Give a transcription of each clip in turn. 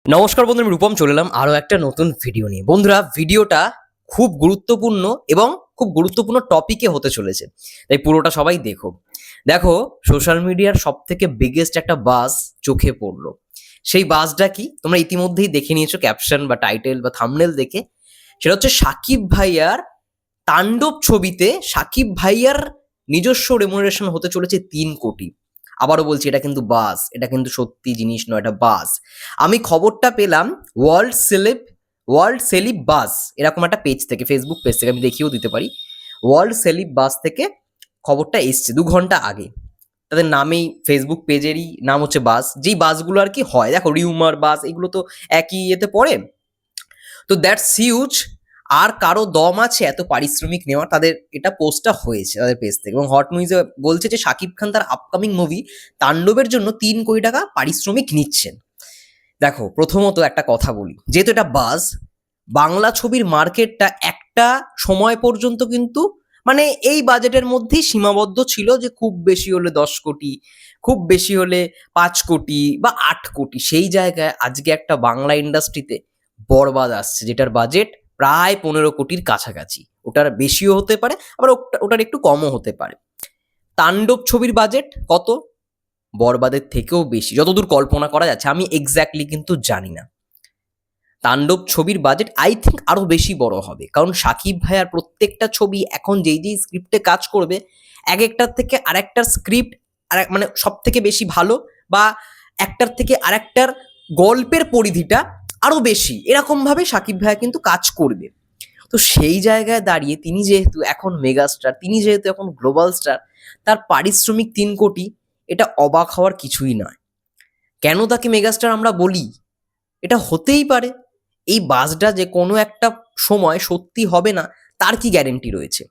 নমস্কার বন্ধুরা, আমি রূপম চলে এলাম আরো একটা নতুন ভিডিও নিয়ে। বন্ধুরা, ভিডিওটা খুব গুরুত্বপূর্ণ এবং খুব গুরুত্বপূর্ণ টপিকে হতে চলেছে, তাই পুরোটা সবাই দেখো। দেখো, সোশ্যাল মিডিয়ার সব থেকে বিগেস্ট একটা বাজ চোখে পড়লো। সেই বাজটা কি তোমরা ইতিমধ্যেই দেখে নিয়েছো ক্যাপশন বা টাইটেল বা থাম্বনেল দেখে। সেটা হচ্ছে সাকিব ভাইয়ার তাণ্ডব ছবিতে সাকিব ভাইয়ার নিজস্ব রেমুনারেশন হতে চলেছে 3 কোটি। আবারও বলছি, এটা কিন্তু বাস, এটা কিন্তু সত্যি জিনিস নয়, এটা বাস। আমি খবরটা পেলাম ওয়ার্ল্ড সেলিব বাস এরকম একটা পেজ থেকে, ফেসবুক পেজ থেকে, আমি দেখিয়েও দিতে পারি। ওয়ার্ল্ড সেলিব বাস থেকে খবরটা এসছে 2 ঘন্টা আগে। তাদের নামেই, ফেসবুক পেজেরই নাম হচ্ছে বাস। যেই বাসগুলো আর কি হয়, দেখো রিউমার বাস, এগুলো তো একই ইয়েতে পড়ে। তো দ্যাটস হিউজ। আর কারো দম আছে এত পারিশ্রমিক নেওয়ার? তাদের এটা পোস্টটা হয়েছে তাদের পেজ থেকে, এবং হট নিউজে বলছে যে শাকিব খান তার আপকামিং মুভি তাণ্ডবের জন্য 3 কোটি টাকা পারিশ্রমিক নিচ্ছেন। দেখো, প্রথমত একটা কথা বলি, যেহেতু এটা বাজ, বাংলা ছবির মার্কেটটা একটা সময় পর্যন্ত কিন্তু মানে এই বাজেটের মধ্যেই সীমাবদ্ধ ছিল, যে খুব বেশি হলে 10 কোটি, খুব বেশি হলে 5 কোটি বা 8 কোটি। সেই জায়গায় আজকে একটা বাংলা ইন্ডাস্ট্রিতে বরবাদ আসছে, যেটার বাজেট প্রায় 15 কোটির কাছাকাছি। ওটার বেশিও হতে পারে, আবার ওটার একটু কমও হতে পারে। তাণ্ডব ছবির বাজেট কত? বরবাদের থেকেও বেশি, যতদূর কল্পনা করা যাচ্ছে। আমি এক্স্যাক্টলি কিন্তু জানি না। তাণ্ডব ছবির বাজেট আই থিঙ্ক আরো বেশি বড় হবে, কারণ সাকিব ভাইয়ার প্রত্যেকটা ছবি এখন যেই স্ক্রিপ্টে কাজ করবে, এক একটার থেকে আরেকটার স্ক্রিপ্ট মানে সব থেকে বেশি ভালো, বা একটার থেকে আরেকটার গল্পের পরিধিটা আরো বেশি, এরকম ভাবে সাকিব ভাইয়া কিন্তু কাজ করবে। তো সেই জায়গায় দাঁড়িয়ে তিনি যেহেতু এখন মেগাস্টার, তিনি যেহেতু এখন গ্লোবাল স্টার, তার পারিশ্রমিক 3 কোটি, এটা অবাক হওয়ার কিছুই নয়। কেন তাকে মেগাস্টার আমরা বলি? এটা হতেই পারে। এই বাসটা যে কোনো একটা সময় সত্যি হবে না, তার কি গ্যারেন্টি রয়েছে?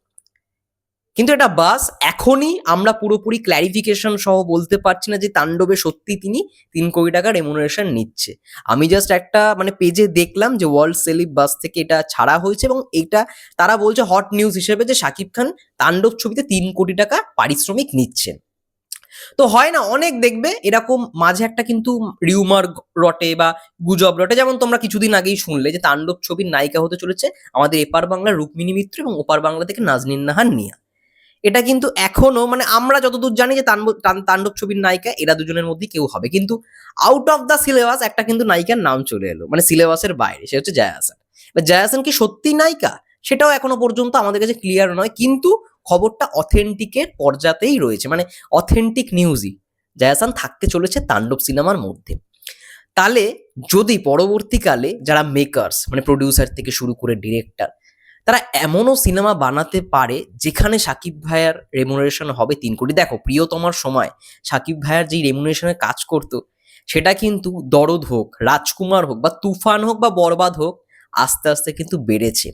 কিন্তু এটা বাস, এখনই আমরা পুরোপুরি ক্ল্যারিফিকেশন সহ বলতে পারছি না যে তাণ্ডবে সত্যি তিনি 3 কোটি টাকা রেমুনারেশন নিচ্ছে। আমি জাস্ট একটা মানে পেজে দেখলাম যে ওয়ার্ল্ড সেলিব বাস থেকে এটা ছাড়া হয়েছে, এবং এটা তারা বলছে হট নিউজ হিসেবে যে শাকিব খান তাণ্ডব ছবিতে 3 কোটি টাকা পারিশ্রমিক নিচ্ছেন। তো হয় না অনেক, দেখবে এরকম মাঝে একটা কিন্তু রিউমার রটে বা গুজব রটে, যেমন তোমরা কিছুদিন আগেই শুনলে যে তাণ্ডব ছবির নায়িকা হতে চলেছে আমাদের এপার বাংলার রুক্মিণী মিত্র, এবং ওপার বাংলা থেকে নাজনীন নাহার নিয়া। এটা কিন্তু এখনো মানে আমরা যতদূর জানি যে তাণ্ডব ছবির নায়িকা এরা দুজনের মধ্যে কেউ হবে, কিন্তু আউট অফ দ্য সিলেবাস একটা কিন্তু নায়িকার নাম চলে এলো, মানে সিলেবাসের বাইরে, সে হচ্ছে জয়া হাসান। জয়া হাসান কি সত্যি নায়িকা? সেটাও এখনো পর্যন্ত আমাদের কাছে ক্লিয়ার নয়, কিন্তু খবরটা অথেন্টিকের পর্যাতেই রয়েছে, মানে অথেন্টিক নিউজই। জয়া হাসান থাকতে চলেছে তাণ্ডব সিনেমার মধ্যে। তাহলে যদি পরবর্তীকালে যারা মেকার্স, মানে প্রডিউসার থেকে শুরু করে ডিরেক্টর, তারা এমনও সিনেমা বানাতে পারে যেখানে সাকিব ভাইয়ার রেমুনারেশন হবে 3 কোটি। দেখো, প্রিয়তমার সময় সাকিব ভাইয়ার যেই রেমুনারেশনে কাজ করতো, সেটা কিন্তু দরদ হোক, রাজকুমার হোক, বা তুফান হোক, বা বরবাদ হোক, আস্তে আস্তে কিন্তু বেড়েছে।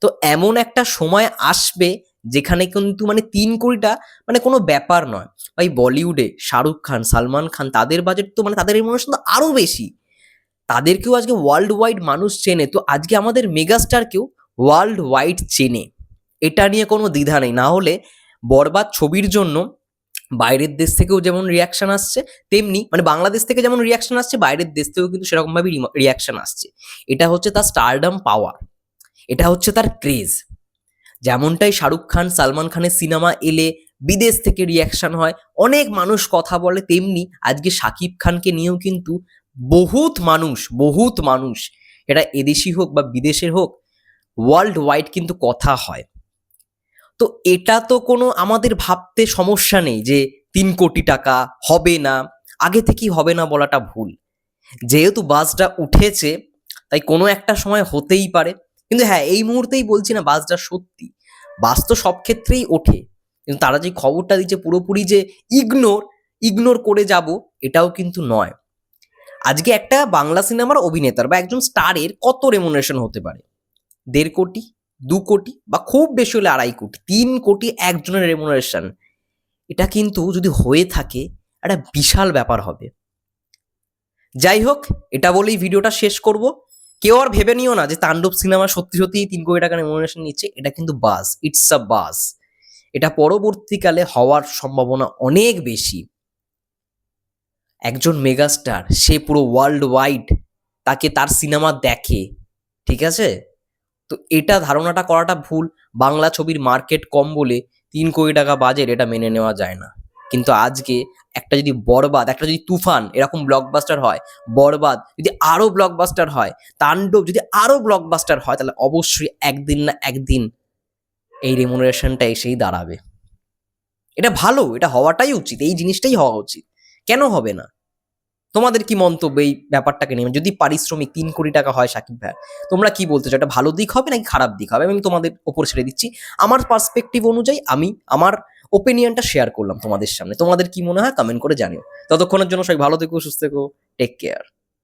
তো এমন একটা সময় আসবে যেখানে কিন্তু মানে 3 কোটিটা মানে কোনো ব্যাপার নয়। ভাই, বলিউডে শাহরুখ খান, সালমান খান, তাদের বাজেট তো মানে তাদের রেমুনারেশন তো আরো বেশি। তাদেরকেও আজকে ওয়ার্ল্ড ওয়াইড মানুষ চেনে, তো আজকে আমাদের মেগাস্টারকেও ওয়ার্ল্ড ওয়াইড চেনে। এটা নিয়ে কোনো দ্বিধা নেই। না হলে বরবাদ ছবির জন্য বাইরের দেশ থেকেও যেমন রিয়াকশন আসছে, তেমনি মানে বাংলাদেশ থেকে যেমন রিয়াকশন আসছে, বাইরের দেশ থেকেও কিন্তু সেরকমভাবে রিয়াকশন আসছে। এটা হচ্ছে তার স্টারডাম পাওয়ার, এটা হচ্ছে তার ক্রেজ। যেমনটাই শাহরুখ খান, সালমান খানের সিনেমা এলে বিদেশ থেকে রিয়াকশন হয়, অনেক মানুষ কথা বলে, তেমনি আজকে শাকিব খানকে নিয়েও কিন্তু বহুত মানুষ, এটা এদেশি হোক বা বিদেশের হোক, ওয়ার্ল্ড ওয়াইড কিন্তু কথা হয়। তো এটা তো কোনো আমাদের ভাবতে সমস্যা নেই যে 3 কোটি টাকা হবে না, আগে থেকেই হবে না বলাটা ভুল। যেহেতু বাসটা উঠেছে, তাই কোনো একটা সময় হতেই পারে। কিন্তু হ্যাঁ, এই মুহূর্তেই বলছি না বাসটা সত্যি। বাস তো সব ক্ষেত্রেই ওঠে, কিন্তু তারা যে খবরটা দিচ্ছে পুরোপুরি যে ইগনোর করে যাব, এটাও কিন্তু নয়। আজকে একটা বাংলা সিনেমার অভিনেতার বা একজন স্টারের কত রেমুনারেশন হতে পারে? 1.5 কোটি, 2 কোটি, বা খুব বেশি হলে 2.5 কোটি। 3 কোটি একজনের রেমুনারেশন, এটা কিন্তু যদি হয়ে থাকে একটা বিশাল ব্যাপার হবে। যাই হোক, এটা বলেই ভিডিওটা শেষ করব। কেউ আর ভেবে নিও না যে তাণ্ডব সিনেমা সত্যি সত্যি 3 কোটি টাকা রেমুনারেশন নিচ্ছে। এটা কিন্তু বাস, ইটস আ বাস। এটা পরবর্তীকালে হওয়ার সম্ভাবনা অনেক বেশি। একজন মেগাস্টার, সে পুরো ওয়ার্ল্ড ওয়াইড তাকে তার সিনেমা দেখে, ঠিক আছে? তো এটা ধারণাটা করাটা ভুল। বাংলা ছবির মার্কেট কম বলে ৩ কোটি টাকা বাজেট, এটা মেনে নেওয়া যায় না। কিন্তু আজকে একটা যদি বরবাদ, একটা যদি তুফান এরকম ব্লকবাস্টার হয়, বরবাদ যদি আরো ব্লকবাস্টার হয়, তাণ্ডব যদি আরো ব্লকবাস্টার হয়, তাহলে অবশ্যই একদিন না একদিন এই রেমুনারেশনটা এসেই দাঁড়াবে। এটা ভালো, এটা হওয়াটাই উচিত, এই জিনিসটাই হওয়া উচিত। কেন হবে না? তোমাদের কি মন্তব্য এই ব্যাপারটাকে নিয়ে? যদি পারিশ্রমিক ৩ কোটি টাকা হয় শাকিব ভাইয়ের, তোমরা কি বলতে চাও? এটা ভালো দিক হবে নাকি খারাপ দিক হবে? আমি তোমাদের ওপর ছেড়ে দিচ্ছি। আমার পার্সপেক্টিভ অনুযায়ী আমি আমার ওপিনিয়নটা শেয়ার করলাম তোমাদের সামনে। তোমাদের কি মনে হয় কমেন্ট করে জানিও। ততক্ষণের জন্য সবাই ভালো থেকো, সুস্থ থেকো। Take care.